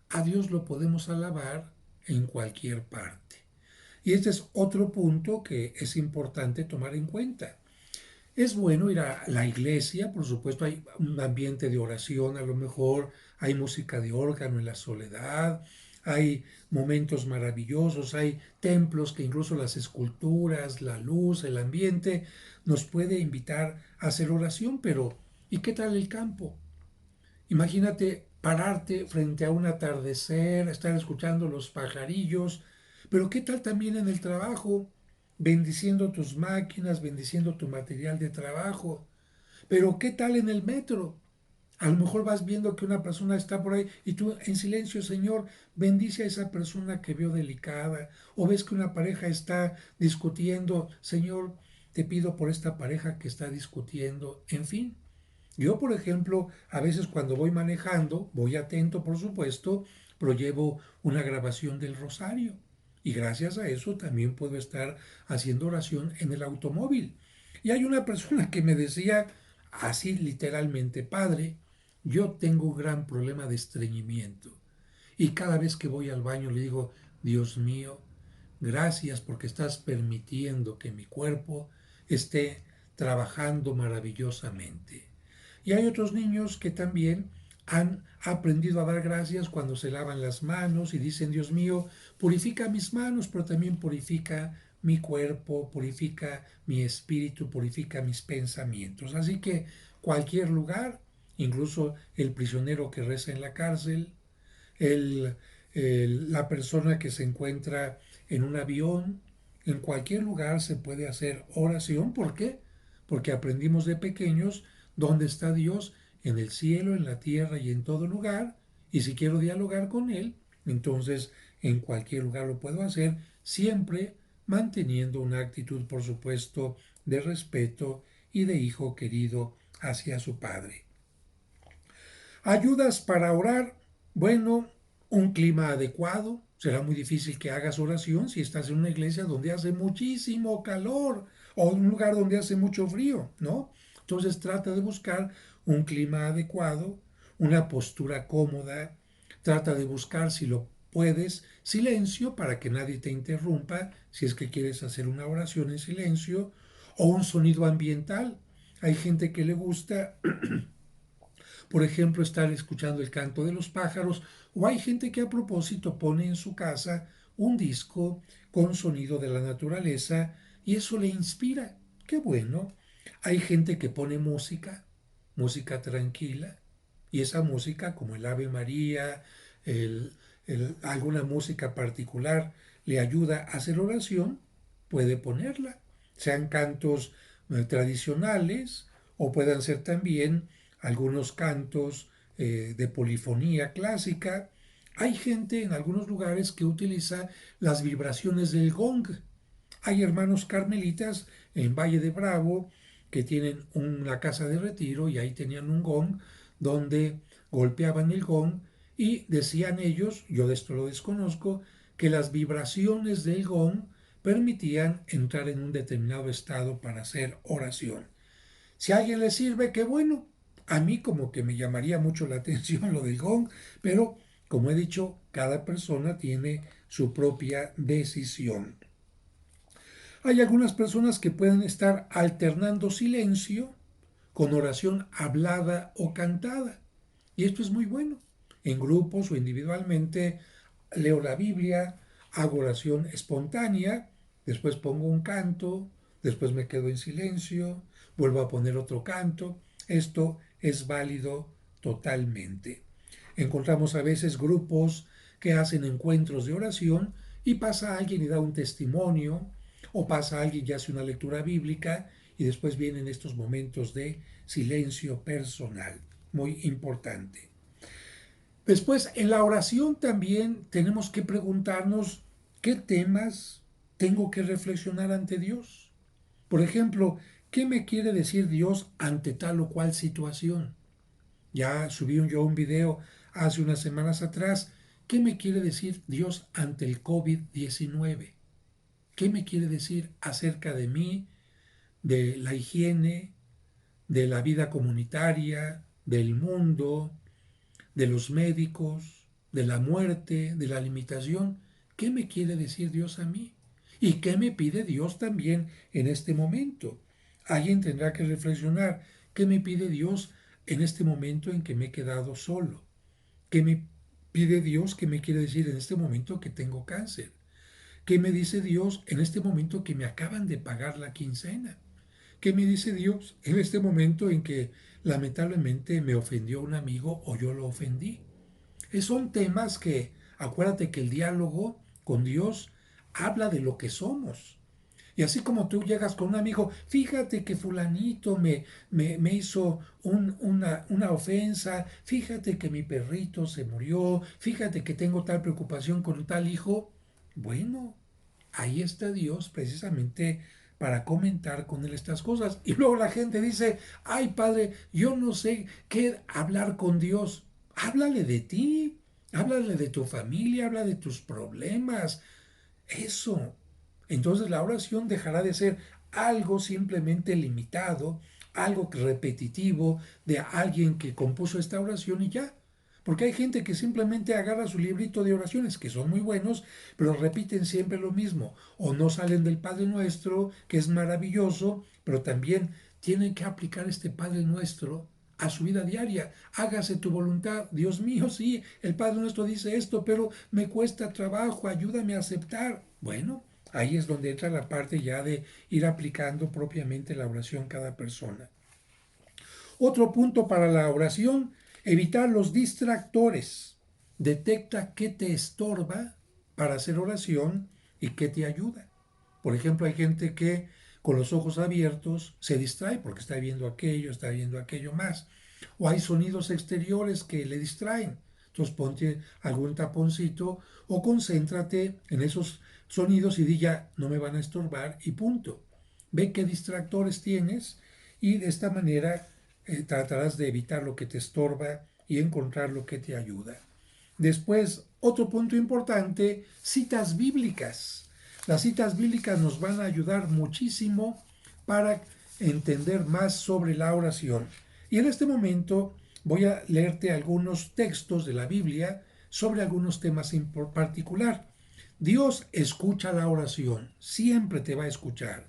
a Dios lo podemos alabar en cualquier parte. Y este es otro punto que es importante tomar en cuenta. Es bueno ir a la iglesia, por supuesto hay un ambiente de oración, a lo mejor hay música de órgano en la soledad, hay momentos maravillosos, hay templos que incluso las esculturas, la luz, el ambiente nos puede invitar a hacer oración, pero ¿y qué tal el campo? Imagínate pararte frente a un atardecer, estar escuchando los pajarillos, pero ¿qué tal también en el trabajo? Bendiciendo tus máquinas, bendiciendo tu material de trabajo. Pero ¿qué tal en el metro? A lo mejor vas viendo que una persona está por ahí y tú en silencio, Señor, bendice a esa persona que veo delicada. O ves que una pareja está discutiendo, Señor, te pido por esta pareja que está discutiendo. En fin, yo, por ejemplo, a veces cuando voy manejando, voy atento, por supuesto, pero llevo una grabación del rosario. Y gracias a eso también puedo estar haciendo oración en el automóvil. Y hay una persona que me decía así literalmente, Padre, yo tengo un gran problema de estreñimiento. Y cada vez que voy al baño le digo, Dios mío, gracias porque estás permitiendo que mi cuerpo esté trabajando maravillosamente. Y hay otros niños que también han aprendido a dar gracias cuando se lavan las manos y dicen, Dios mío, purifica mis manos, pero también purifica mi cuerpo, purifica mi espíritu, purifica mis pensamientos. Así que cualquier lugar, incluso el prisionero que reza en la cárcel, el la persona que se encuentra en un avión, en cualquier lugar se puede hacer oración. ¿Por qué? Porque aprendimos de pequeños dónde está Dios, en el cielo, en la tierra y en todo lugar. Y si quiero dialogar con Él, entonces en cualquier lugar lo puedo hacer, siempre manteniendo una actitud, por supuesto, de respeto y de hijo querido hacia su Padre. Ayudas para orar. Bueno, un clima adecuado. Será muy difícil que hagas oración si estás en una iglesia donde hace muchísimo calor o en un lugar donde hace mucho frío, ¿no? Entonces trata de buscar un clima adecuado, una postura cómoda. Trata de buscar, si lo puedes, silencio para que nadie te interrumpa si es que quieres hacer una oración en silencio, o un sonido ambiental. Hay gente que le gusta, por ejemplo, estar escuchando el canto de los pájaros, o hay gente que a propósito pone en su casa un disco con sonido de la naturaleza y eso le inspira. Qué bueno. Hay gente que pone música, música tranquila, y esa música, como el Ave María, el, alguna música particular, le ayuda a hacer oración, puede ponerla. Sean cantos tradicionales o puedan ser también algunos cantos de polifonía clásica. Hay gente en algunos lugares que utiliza las vibraciones del gong. Hay hermanos carmelitas en Valle de Bravo que tienen una casa de retiro y ahí tenían un gong donde golpeaban el gong y decían ellos, yo de esto lo desconozco, que las vibraciones del gong permitían entrar en un determinado estado para hacer oración. Si a alguien le sirve, qué bueno. A mí como que me llamaría mucho la atención lo del gong, pero como he dicho, cada persona tiene su propia decisión. Hay algunas personas que pueden estar alternando silencio con oración hablada o cantada. Y esto es muy bueno. En grupos o individualmente leo la Biblia, hago oración espontánea, después pongo un canto, después me quedo en silencio, vuelvo a poner otro canto. Esto es válido totalmente. Encontramos a veces grupos que hacen encuentros de oración y pasa alguien y da un testimonio, o pasa alguien y hace una lectura bíblica, y después vienen estos momentos de silencio personal, muy importante. Después, en la oración también tenemos que preguntarnos qué temas tengo que reflexionar ante Dios. Por ejemplo, ¿qué me quiere decir Dios ante tal o cual situación? Ya subí yo un video hace unas semanas atrás. ¿Qué me quiere decir Dios ante el COVID-19? ¿Qué me quiere decir acerca de mí, de la higiene, de la vida comunitaria, del mundo, de los médicos, de la muerte, de la limitación? ¿Qué me quiere decir Dios a mí? ¿Y qué me pide Dios también en este momento? Alguien tendrá que reflexionar. ¿Qué me pide Dios en este momento en que me he quedado solo? ¿Qué me pide Dios? ¿Qué me quiere decir en este momento que tengo cáncer? ¿Qué me dice Dios en este momento que me acaban de pagar la quincena? ¿Qué me dice Dios en este momento en que lamentablemente me ofendió un amigo o yo lo ofendí? Son temas que, acuérdate que el diálogo con Dios habla de lo que somos. Y así como tú llegas con un amigo, fíjate que fulanito me hizo una ofensa, fíjate que mi perrito se murió, fíjate que tengo tal preocupación con tal hijo. Bueno, ahí está Dios precisamente para comentar con él estas cosas. Y luego la gente dice, ay padre, yo no sé qué hablar con Dios. Háblale de ti, háblale de tu familia, habla de tus problemas. Eso. Entonces la oración dejará de ser algo simplemente limitado, algo repetitivo de alguien que compuso esta oración y ya. Porque hay gente que simplemente agarra su librito de oraciones, que son muy buenos, pero repiten siempre lo mismo. O no salen del Padre Nuestro, que es maravilloso, pero también tienen que aplicar este Padre Nuestro a su vida diaria. Hágase tu voluntad. Dios mío, sí, el Padre Nuestro dice esto, pero me cuesta trabajo, ayúdame a aceptar. Bueno, ahí es donde entra la parte ya de ir aplicando propiamente la oración cada persona. Otro punto para la oración, evitar los distractores. detecta qué te estorba para hacer oración y qué te ayuda. Por ejemplo, hay gente que con los ojos abiertos se distrae porque está viendo aquello más. O hay sonidos exteriores que le distraen. Entonces ponte algún taponcito o concéntrate en esos sonidos y di ya, no me van a estorbar y punto. Ve qué distractores tienes y de esta manera tratarás de evitar lo que te estorba y encontrar lo que te ayuda. Después, otro punto importante, citas bíblicas. Las citas bíblicas nos van a ayudar muchísimo para entender más sobre la oración. Y en este momento voy a leerte algunos textos de la Biblia sobre algunos temas en particular. Dios escucha la oración, siempre te va a escuchar.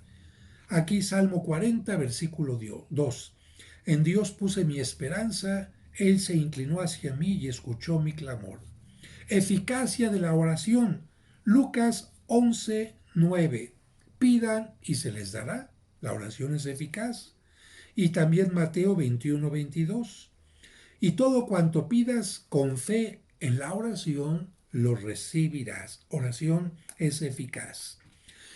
Aquí Salmo 40, versículo 2. En Dios puse mi esperanza, Él se inclinó hacia mí y escuchó mi clamor. Eficacia de la oración. Lucas 11, 9. Pidan y se les dará. La oración es eficaz. Y también Mateo 21, 22. Y todo cuanto pidas con fe en la oración, lo recibirás. Oración es eficaz.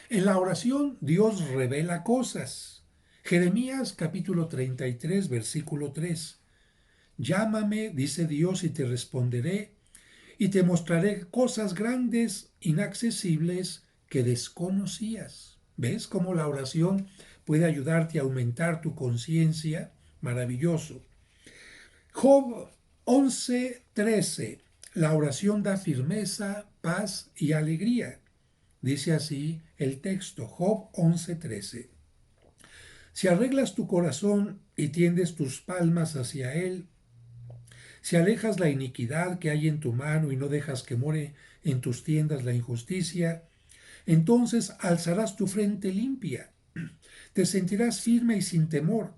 En la oración Dios revela cosas. Jeremías capítulo 33, versículo 3. Llámame, dice Dios, y te responderé, y te mostraré cosas grandes, inaccesibles, que desconocías. ¿Ves cómo la oración puede ayudarte a aumentar tu conciencia? Maravilloso. Job 11:13. La oración da firmeza, paz y alegría. Dice así el texto, Job 11:13. Si arreglas tu corazón y tiendes tus palmas hacia él, si alejas la iniquidad que hay en tu mano y no dejas que more en tus tiendas la injusticia, entonces alzarás tu frente limpia, te sentirás firme y sin temor,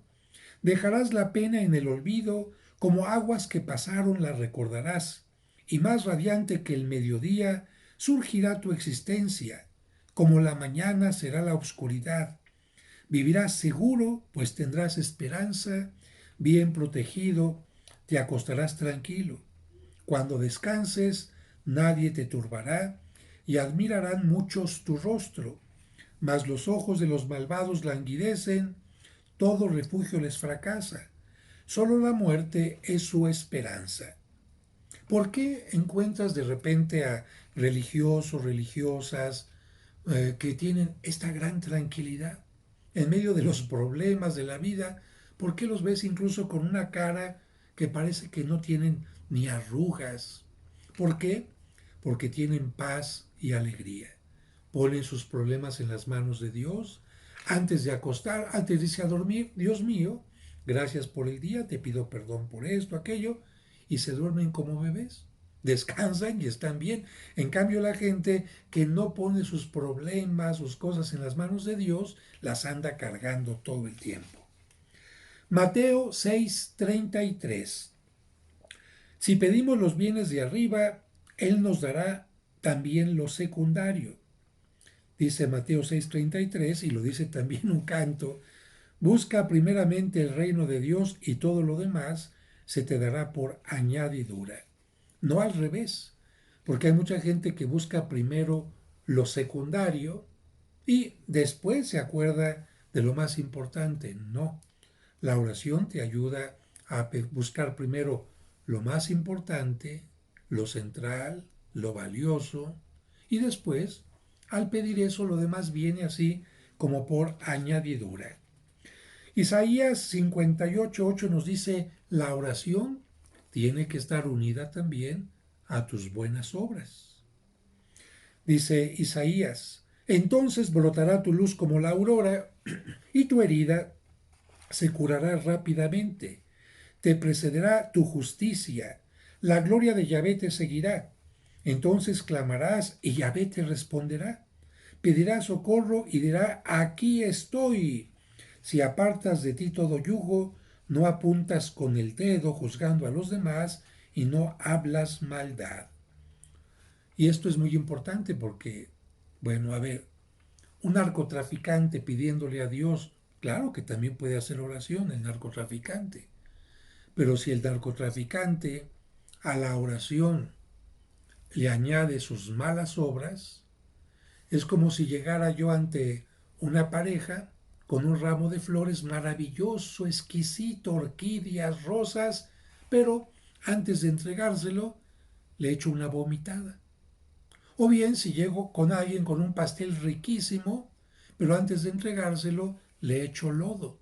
dejarás la pena en el olvido, como aguas que pasaron las recordarás, y más radiante que el mediodía surgirá tu existencia, como la mañana será la oscuridad. Vivirás seguro, pues tendrás esperanza, bien protegido, te acostarás tranquilo. Cuando descanses, nadie te turbará, y admirarán muchos tu rostro. Mas los ojos de los malvados languidecen, todo refugio les fracasa. Solo la muerte es su esperanza. ¿Por qué encuentras de repente a religiosos, religiosas, que tienen esta gran tranquilidad en medio de los problemas de la vida? ¿Por qué los ves incluso con una cara que parece que no tienen ni arrugas? ¿Por qué? Porque tienen paz y alegría. Ponen sus problemas en las manos de Dios. Antes de acostar, antes de irse a dormir, Dios mío, gracias por el día, te pido perdón por esto, aquello, y se duermen como bebés. Descansan y están bien. En cambio, la gente que no pone sus problemas, sus cosas en las manos de Dios, las anda cargando todo el tiempo. Mateo 6:33. Si pedimos los bienes de arriba, Él nos dará también lo secundario. Dice Mateo 6:33 y lo dice también un canto. Busca primeramente el reino de Dios y todo lo demás se te dará por añadidura. No al revés, porque hay mucha gente que busca primero lo secundario y después se acuerda de lo más importante. No, la oración te ayuda a buscar primero lo más importante, lo central, lo valioso, y después, al pedir eso, lo demás viene así como por añadidura. Isaías 58:8 nos dice, la oración tiene que estar unida también a tus buenas obras. Dice Isaías, entonces brotará tu luz como la aurora y tu herida se curará rápidamente. Te precederá tu justicia, la gloria de Yahvé te seguirá. Entonces clamarás y Yahvé te responderá. Pedirás socorro y dirá, aquí estoy. Si apartas de ti todo yugo, no apuntas con el dedo juzgando a los demás y no hablas maldad. Y esto es muy importante porque, bueno, a ver, un narcotraficante pidiéndole a Dios, claro que también puede hacer oración el narcotraficante, pero si el narcotraficante a la oración le añade sus malas obras, es como si llegara yo ante una pareja con un ramo de flores maravilloso, exquisito, orquídeas, rosas, pero antes de entregárselo le echo una vomitada. O bien si llego con alguien con un pastel riquísimo, pero antes de entregárselo le echo lodo.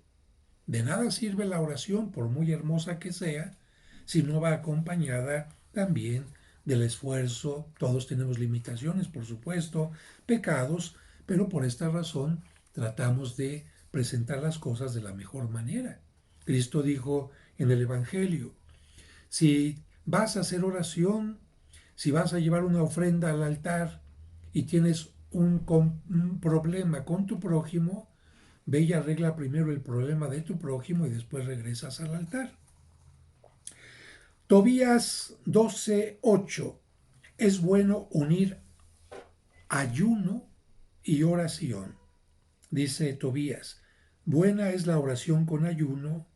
De nada sirve la oración, por muy hermosa que sea, si no va acompañada también del esfuerzo. Todos tenemos limitaciones, por supuesto, pecados, pero por esta razón tratamos de presentar las cosas de la mejor manera. Cristo dijo en el Evangelio, si vas a hacer oración, si vas a llevar una ofrenda al altar y tienes un problema con tu prójimo, ve y arregla primero el problema de tu prójimo y después regresas al altar. Tobías 12:8. Es bueno unir ayuno y oración. Dice Tobías, buena es la oración con ayuno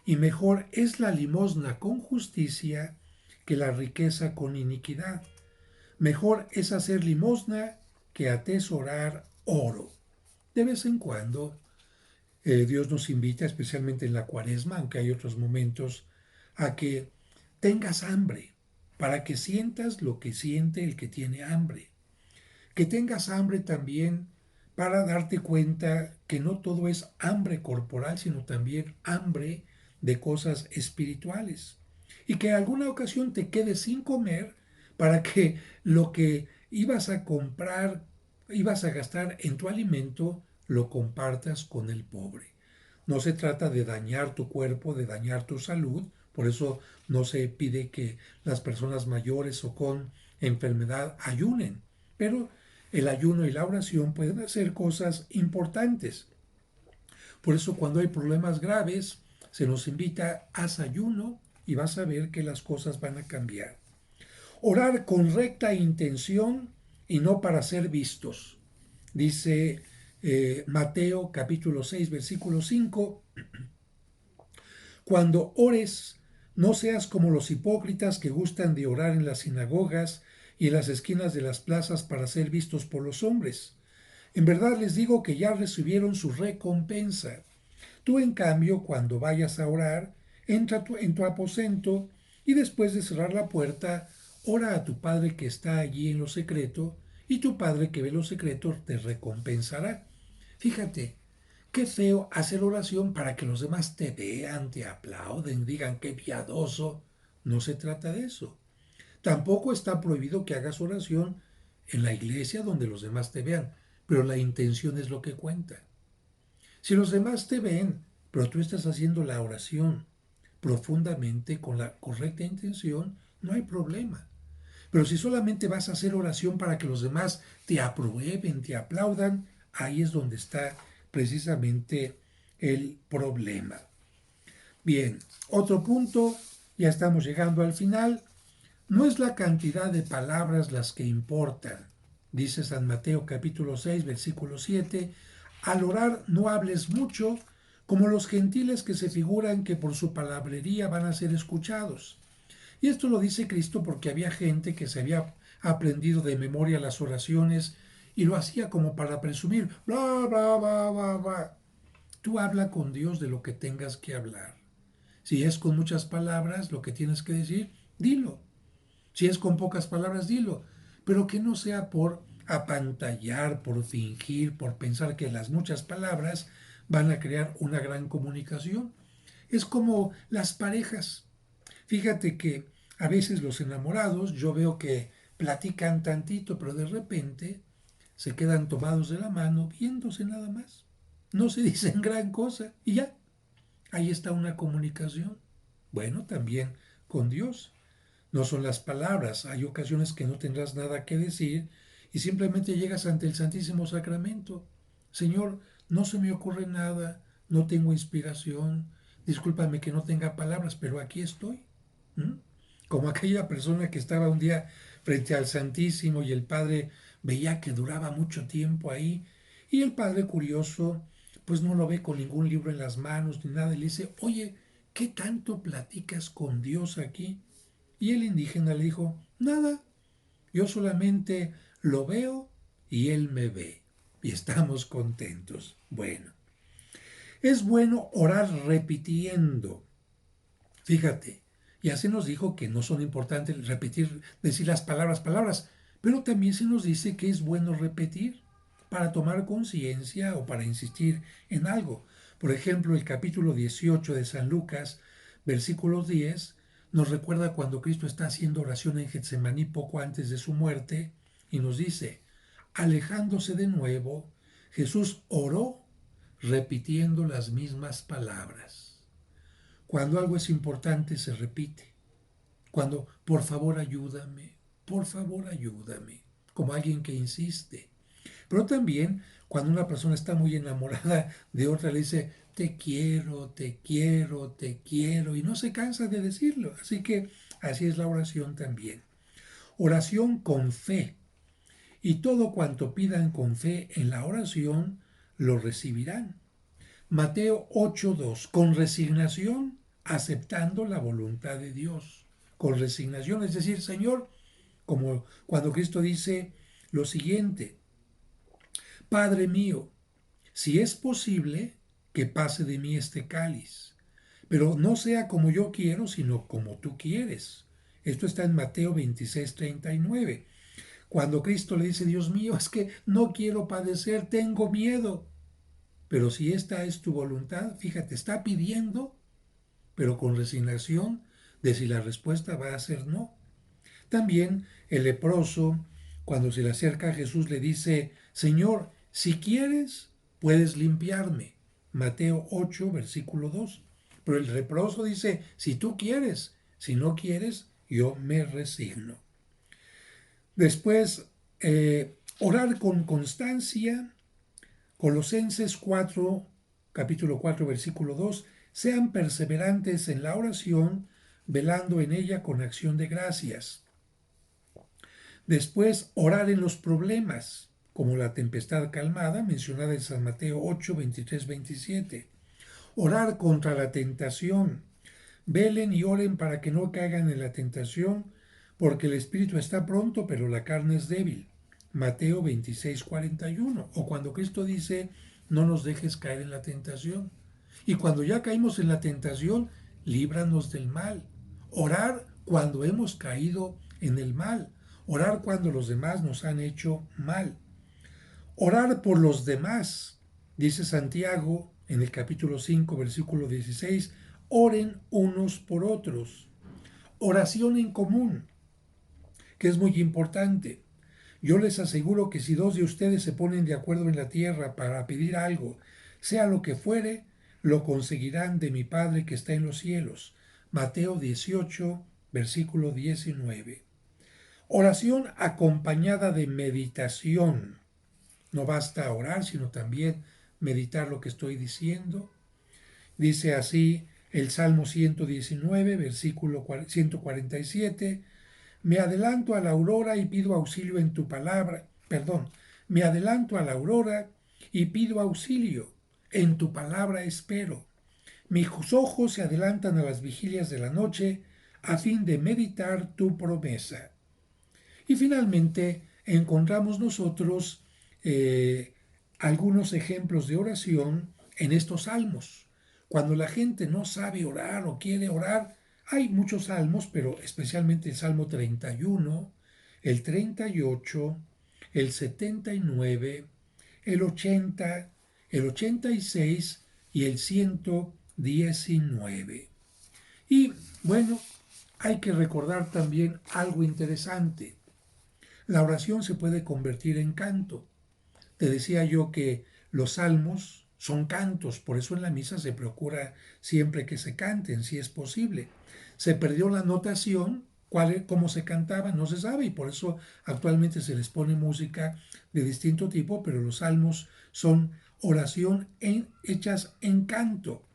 y mejor es la limosna con justicia que la riqueza con iniquidad. Mejor es hacer limosna que atesorar oro. De vez en cuando Dios nos invita, especialmente en la Cuaresma, aunque hay otros momentos, a que tengas hambre, para que sientas lo que siente el que tiene hambre. Que tengas hambre también para darte cuenta que no todo es hambre corporal, sino también hambre de cosas espirituales. Y que en alguna ocasión te quedes sin comer para que lo que ibas a comprar, ibas a gastar en tu alimento, lo compartas con el pobre. No se trata de dañar tu cuerpo, de dañar tu salud, por eso no se pide que las personas mayores o con enfermedad ayunen, pero el ayuno y la oración pueden hacer cosas importantes. Por eso cuando hay problemas graves, se nos invita a haz ayuno y vas a ver que las cosas van a cambiar. Orar con recta intención y no para ser vistos. Dice Mateo capítulo 6, versículo 5, cuando ores, no seas como los hipócritas que gustan de orar en las sinagogas y en las esquinas de las plazas para ser vistos por los hombres. En verdad les digo que ya recibieron su recompensa. Tú, en cambio, cuando vayas a orar, entra en tu aposento y después de cerrar la puerta, ora a tu Padre que está allí en lo secreto, y tu Padre que ve lo secreto te recompensará. Fíjate, qué feo hacer oración para que los demás te vean, te aplauden, digan qué piadoso. No se trata de eso. Tampoco está prohibido que hagas oración en la iglesia donde los demás te vean, pero la intención es lo que cuenta. Si los demás te ven, pero tú estás haciendo la oración profundamente con la correcta intención, no hay problema. Pero si solamente vas a hacer oración para que los demás te aprueben, te aplaudan, ahí es donde está precisamente el problema. Bien, otro punto, ya estamos llegando al final. No es la cantidad de palabras las que importan. Dice San Mateo capítulo 6, versículo 7, al orar no hables mucho, como los gentiles que se figuran que por su palabrería van a ser escuchados. Y esto lo dice Cristo porque había gente que se había aprendido de memoria las oraciones y lo hacía como para presumir, bla, bla, bla, bla, bla. Tú habla con Dios de lo que tengas que hablar. Si es con muchas palabras lo que tienes que decir, dilo. Si es con pocas palabras, dilo. Pero que no sea por apantallar, por fingir, por pensar que las muchas palabras van a crear una gran comunicación. Es como las parejas. Fíjate que a veces los enamorados, yo veo que platican tantito, pero de repente se quedan tomados de la mano, viéndose nada más. No se dicen gran cosa y ya, ahí está una comunicación. Bueno, también con Dios. No son las palabras, hay ocasiones que no tendrás nada que decir y simplemente llegas ante el Santísimo Sacramento. Señor, no se me ocurre nada, no tengo inspiración, discúlpame que no tenga palabras, pero aquí estoy. ¿Mm? Como aquella persona que estaba un día frente al Santísimo y el Padre veía que duraba mucho tiempo ahí y el Padre curioso pues no lo ve con ningún libro en las manos ni nada y le dice, oye, ¿qué tanto platicas con Dios aquí? Y el indígena le dijo, nada. Yo solamente lo veo y Él me ve. Y estamos contentos. Bueno, es bueno orar repitiendo. Fíjate, ya se nos dijo que no son importantes repetir, decir las palabras, pero también se nos dice que es bueno repetir para tomar conciencia o para insistir en algo. Por ejemplo, el capítulo 18 de San Lucas, versículo 10, nos recuerda cuando Cristo está haciendo oración en Getsemaní poco antes de su muerte y nos dice, alejándose de nuevo, Jesús oró repitiendo las mismas palabras. Cuando algo es importante se repite. Cuando, por favor ayúdame, como alguien que insiste. Pero también cuando una persona está muy enamorada de otra, le dice, te quiero, te quiero, te quiero, y no se cansa de decirlo. Así que así es la oración también. Oración con fe. Y todo cuanto pidan con fe en la oración, lo recibirán. Mateo 8:2, con resignación, aceptando la voluntad de Dios. Con resignación, es decir, Señor, como cuando Cristo dice lo siguiente, Padre mío, si es posible, que pase de mí este cáliz, pero no sea como yo quiero, sino como tú quieres. Esto está en Mateo 26:39. Cuando Cristo le dice, Dios mío, es que no quiero padecer, tengo miedo. Pero si esta es tu voluntad, fíjate, está pidiendo, pero con resignación de si la respuesta va a ser no. También el leproso, cuando se le acerca a Jesús, le dice, Señor, si quieres, puedes limpiarme. Mateo 8, versículo 2. Pero el leproso dice, si tú quieres, si no quieres, yo me resigno. Después, orar con constancia. Colosenses 4, capítulo 4, versículo 2, sean perseverantes en la oración, velando en ella con acción de gracias. Después, orar en los problemas, como la tempestad calmada, mencionada en San Mateo 8, 23, 27. Orar contra la tentación. Velen y oren para que no caigan en la tentación, porque el espíritu está pronto, pero la carne es débil. Mateo 26, 41. O cuando Cristo dice, no nos dejes caer en la tentación. Y cuando ya caímos en la tentación, líbranos del mal. Orar cuando hemos caído en el mal. Orar cuando los demás nos han hecho mal. Orar por los demás. Dice Santiago en el capítulo 5, versículo 16, oren unos por otros. Oración en común, que es muy importante. Yo les aseguro que si dos de ustedes se ponen de acuerdo en la tierra para pedir algo, sea lo que fuere, lo conseguirán de mi Padre que está en los cielos. Mateo 18, versículo 19. Oración acompañada de meditación. No basta orar, sino también meditar lo que estoy diciendo. Dice así el Salmo 119, versículo 147. Me adelanto a la aurora y pido auxilio en tu palabra. Perdón, me adelanto a la aurora y pido auxilio. En tu palabra espero. Mis ojos se adelantan a las vigilias de la noche a fin de meditar tu promesa. Y finalmente encontramos nosotros algunos ejemplos de oración en estos salmos. Cuando la gente no sabe orar o quiere orar, hay muchos salmos, pero especialmente el Salmo 31, el 38, el 79, el 80, el 86 y el 119. Y bueno, hay que recordar también algo interesante. La oración se puede convertir en canto. Te decía yo que los salmos son cantos, por eso en la misa se procura siempre que se canten, si es posible. Se perdió la notación, cómo se cantaba, no se sabe, y por eso actualmente se les pone música de distinto tipo, pero los salmos son oración hechas en canto.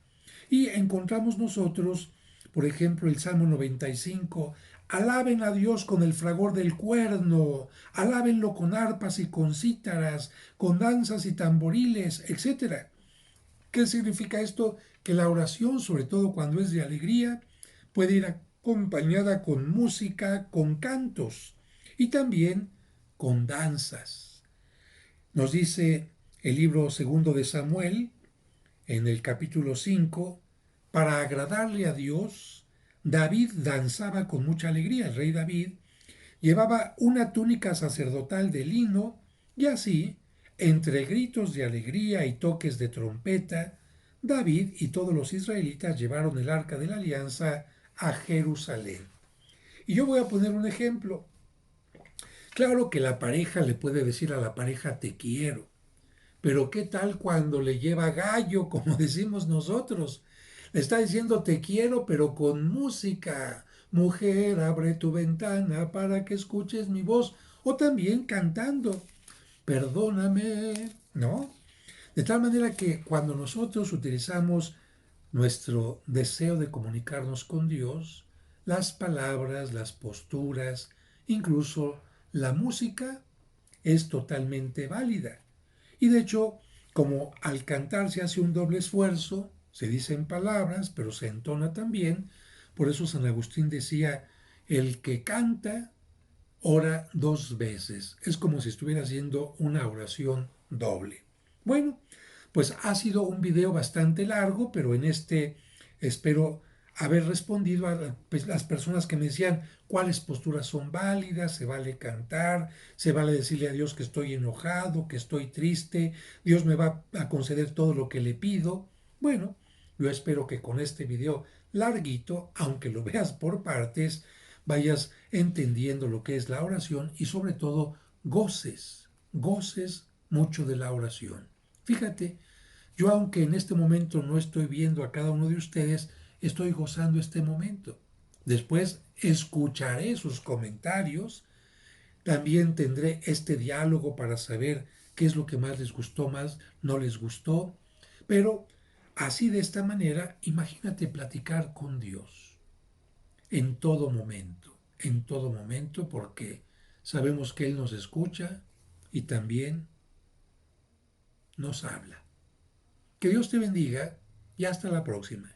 Y encontramos nosotros, por ejemplo, el Salmo 95, alaben a Dios con el fragor del cuerno, alábenlo con arpas y con cítaras, con danzas y tamboriles, etc. ¿Qué significa esto? Que la oración, sobre todo cuando es de alegría, puede ir acompañada con música, con cantos. y también con danzas. Nos dice el libro segundo de Samuel, en el capítulo 5, para agradarle a Dios, David danzaba con mucha alegría. El rey David llevaba una túnica sacerdotal de lino y así, entre gritos de alegría y toques de trompeta, David y todos los israelitas llevaron el arca de la alianza a Jerusalén. Y yo voy a poner un ejemplo. Claro que la pareja le puede decir a la pareja te quiero, pero ¿qué tal cuando le lleva gallo, como decimos nosotros? Le está diciendo te quiero, pero con música. Mujer, abre tu ventana para que escuches mi voz. O también cantando, perdóname, ¿no? De tal manera que cuando nosotros utilizamos nuestro deseo de comunicarnos con Dios, las palabras, las posturas, incluso la música es totalmente válida. Y de hecho, como al cantar se hace un doble esfuerzo, se dicen palabras, pero se entona también, por eso San Agustín decía, el que canta ora dos veces. Es como si estuviera haciendo una oración doble. Bueno, pues ha sido un video bastante largo, pero en este espero haber respondido a pues, las personas que me decían cuáles posturas son válidas, se vale cantar, se vale decirle a Dios que estoy enojado, que estoy triste, Dios me va a conceder todo lo que le pido. Bueno, yo espero que con este video larguito, aunque lo veas por partes, vayas entendiendo lo que es la oración y sobre todo goces mucho de la oración. Fíjate, yo aunque en este momento no estoy viendo a cada uno de ustedes, estoy gozando este momento. Después escucharé sus comentarios, también tendré este diálogo para saber qué es lo que más les gustó, más no les gustó, pero así de esta manera, imagínate platicar con Dios en todo momento, porque sabemos que Él nos escucha y también nos habla. Que Dios te bendiga y hasta la próxima.